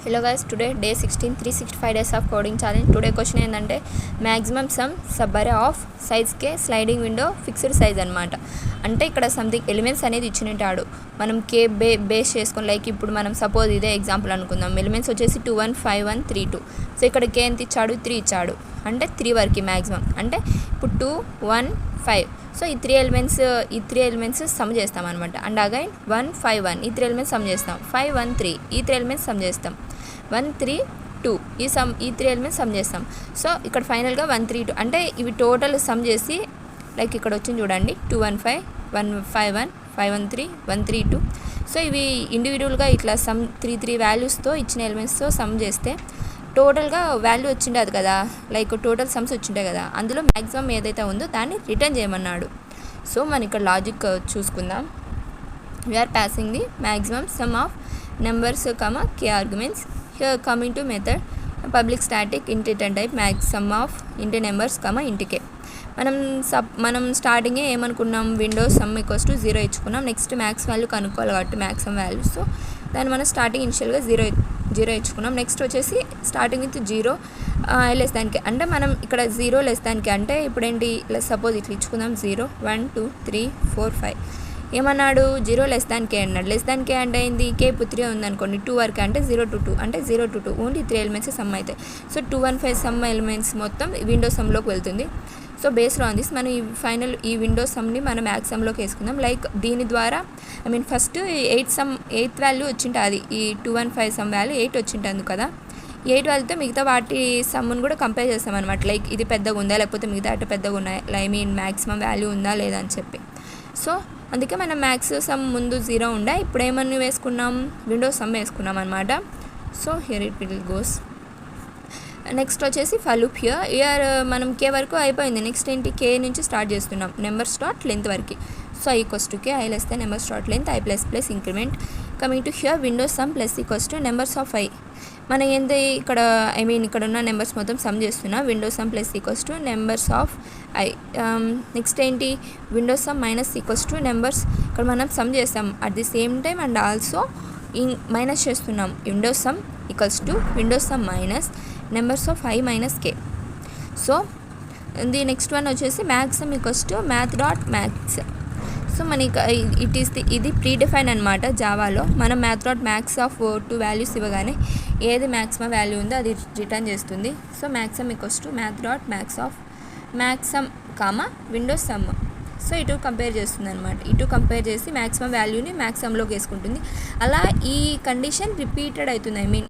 Hello guys, today day 16 365 days of coding challenge. Today question ఏంటంటే maximum sum sub array of size k sliding window fixed size అన్నమాట. అంటే ఇక్కడ something elements అనేది ఇచ్చినట్టాడు మనం k base చేసుకొని like ఇప్పుడు మనం సపోజ్ ఇదే ఎగ్జాంపుల్ అనుకుందాం. ఎలిమెంట్స్ వచ్చేసి 2 1 5 1 3 2. సో ఇక్కడ k ఎంత ఇచ్చాడు 3 ఇచ్చాడు అంటే 3 వరకు మ్యాక్సిమం అంటే ఇప్పుడు 2 1 5. సో ఈ త్రీ ఎలిమెంట్స్ సమ్ చేస్తాం అనమాట. అండ్ అగైన్ 1 5 1 ఈ త్రీ ఎలిమెంట్స్ సమ్ చేస్తాం. 5 1 3 ఈ త్రీ ఎలిమెంట్స్ సమ్ చేస్తాం. 1 3 2 ఈ త్రీ ఎలిమెంట్స్ సమ్ చేస్తాం. సో ఇక్కడ ఫైనల్గా 1 3 2 అంటే ఇవి టోటల్ సమ్ చేసి లైక్ ఇక్కడ వచ్చింది చూడండి 2 1 5 1 5 1 5 1 3 1 3 2. సో ఇవి ఇండివిజువల్గా ఇట్లా సమ్ 3 వాల్యూస్తో ఇచ్చిన ఎలిమెంట్స్తో సమ్ చేస్తే టోటల్గా వాల్యూ వచ్చిండదు కదా, లైక్ టోటల్ సమ్స్ వచ్చింటాయి కదా, అందులో మ్యాక్సిమం ఏదైతే ఉందో దాన్ని రిటర్న్ చేయమన్నాడు. సో మనం ఇక్కడ లాజిక్ చూసుకుందాం. We are passing the maximum sum of numbers comma k arguments. Here coming to method public static int return type max sum of int numbers comma int k. మనం స్టార్టింగే ఏమనుకున్నాం, విండోస్ సమ్ ఈక్వల్స్ టు 0 ఇచ్చుకున్నాం. Next max value కనుక్కోవాలి కాబట్టి maximum value. So దాన్ని మనం starting ఇనిషియల్గా 0 ఇచ్చుకున్నాం. నెక్స్ట్ వచ్చేసి స్టార్టింగ్ విత్ 0 లెస్ దానికి అంటే మనం ఇక్కడ 0 లెస్ దానికి అంటే ఇప్పుడు ఏంటి సపోజ్ ఇట్లా ఇచ్చుకుందాం 0 1 2 3 4 5. ఏమన్నాడు 0 లెస్ దానికే అన్నాడు. లెస్ దానికే అంటే ఏంది k ఇప్పుడు 3 ఉందనుకోండి 2 వరకు అంటే 0 to 2 అంటే 0 to 2 ఓన్లీ 3 ఎలిమెంట్స్ సమ్ అవుతాయి. సో 2 1 5 సమ్ ఎలిమెంట్స్ మొత్తం విండో సమ్లోకి వెళ్తుంది. సో బేస్డ్ ఆన్ దిస్ మనం ఈ విండో సమ్ని మనం మ్యాక్స్ సమ్లోకి వేసుకుందాం. లైక్ దీని ద్వారా ఫస్ట్ 8 వాల్యూ వచ్చింటే అది ఈ 2 1 5 సమ్ వాల్యూ 8 వచ్చింటుంది కదా, 8 వాల్యూతో మిగతా వాటి సమ్ను కూడా కంపేర్ చేస్తాం అనమాట. లైక్ ఇది పెద్దగా ఉందా లేకపోతే మిగతా అటు పెద్దగా ఉన్నాయి, మ్యాక్సిమం వాల్యూ ఉందా లేదా అని చెప్పి. సో అందుకే మనం మ్యాక్స్ సమ్ ముందు 0 ఉండే, ఇప్పుడు ఏమన్నా వేసుకున్నాం విండో సమ్ వేసుకున్నాం అనమాట. So here it will goes. Next వచ్చేసి ఫలూప్ ఇయర్ మనం k వరకు అయిపోయింది. నెక్స్ట్ ఏంటి k నుంచి స్టార్ట్ చేస్తున్నాం నెంబర్స్ డాట్ లెంత్ వరకు. So equals to k i less than numbers dot length i plus increment. Coming to hear Windows sum plus equals to numbers of i. మనం ఏంటి ఇక్కడ ఇక్కడ ఉన్న నెంబర్స్ మొత్తం సమ్ చేస్తున్నాం. Windows sum plus equals to numbers of i. Next ఏంటి windows sum minus equals to numbers. ఇక్కడ మనం సమ్ చేస్తాం at the same time and also minus చేస్తున్నాం. Windows sum equals to windows sum minus numbers of i minus k. So the next one వచ్చేసి max sum equals to math dot max. So మనకి ఇది predefine అనమాట జావాలో. మనం math dot max of 2 values ఇవ్వగానే ఏది maximum value ఉందో అది రిటర్న్ చేస్తుంది. So max sum equals to math dot max of maths some comma Windows some. So ఇటు కంపేర్ చేస్తుంది అనమాట. ఇటు కంపేర్ చేసి మ్యాక్సిమం వాల్యూని మ్యాక్స్ సమ్లోకి వేసుకుంటుంది. అలా ఈ కండిషన్ రిపీటెడ్ అవుతుంది.